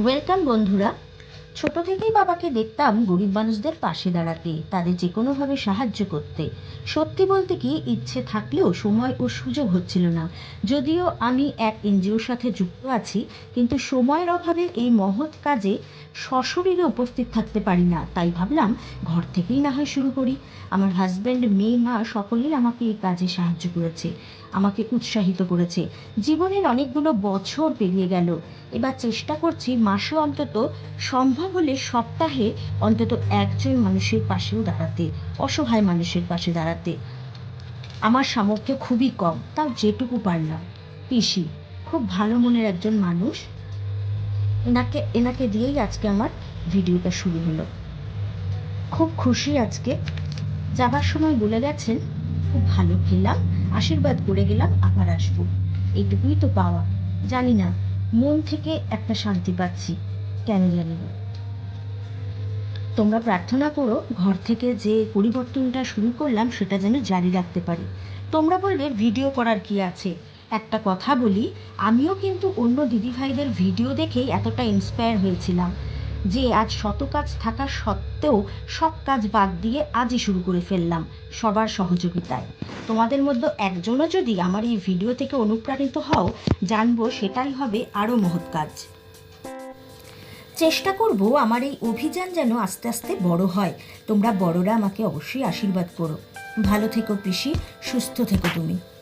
Welcome বন্ধুরা। ছোট থেকেই বাবাকে দেখতাম গরিব মানুষদের পাশে দাঁড়াতে, তাদের যে কোনোভাবে সাহায্য করতে। সত্যি বলতে কি, ইচ্ছে থাকলেও সময় ও সুযোগ হচ্ছিল না। যদিও আমি এক এনজিওর সাথে যুক্ত আছি, কিন্তু সময়ের অভাবে এই মহৎ কাজে সশরীরে উপস্থিত থাকতে পারি না। তাই ভাবলাম ঘর থেকেই না হয় শুরু করি। আমার হাজব্যান্ড, মেয়ে, মা সকলেই আমাকে এই কাজে সাহায্য করেছে, আমাকে উৎসাহিত করেছে। জীবনের অনেকগুলো বছর পেরিয়ে গেল, এবার চেষ্টা করছি মাসে অন্তত, সম্ভব হলে সপ্তাহে অন্তত একজন মানুষের পাশেও দাঁড়াতে, অসহায় মানুষের পাশে দাঁড়াতে। আমার সামর্থ্য খুবই কম, তাও যেটুকু পারলাম। পিসি খুব ভালো মনের একজন মানুষ, এনাকে দিয়েই আজকে আমার ভিডিওটা শুরু হলো। খুব খুশি আজকে। যাবার সময় বলে গেছেন, খুব ভালো খেলাম, আশীর্বাদ করে গেলাম, আবার আসবো। এইটুকুই তো পাওয়া। জানি না, মন থেকে একটা শান্তি পাচ্ছি, কেন জানি না। তোমরা প্রার্থনা করো ঘর থেকে যে পরিবর্তনটা শুরু করলাম সেটা যেন জারি রাখতে পারি। তোমরা বলবে ভিডিও করার কি আছে। একটা কথা বলি, আমিও কিন্তু অন্য দিদিভাইদের ভিডিও দেখেই এতটা ইন্সপায়ার হয়েছিলাম যে আজ শত কাজ থাকা সত্ত্বেও সব কাজ বাদ দিয়ে আজই শুরু করে ফেললাম, সবার সহযোগিতায়। তোমাদের মধ্যে একজনও যদি আমার এই ভিডিও থেকে অনুপ্রাণিত হও, জানবো সেটাই হবে আরও মহৎ কাজ। চেষ্টা করব আমার এই অভিযান যেন আস্তে আস্তে বড় হয়। তোমরা বড়রা আমাকে অবশ্যই আশীর্বাদ করো। ভালো থেকো পিসি, সুস্থ থেকো তুমি।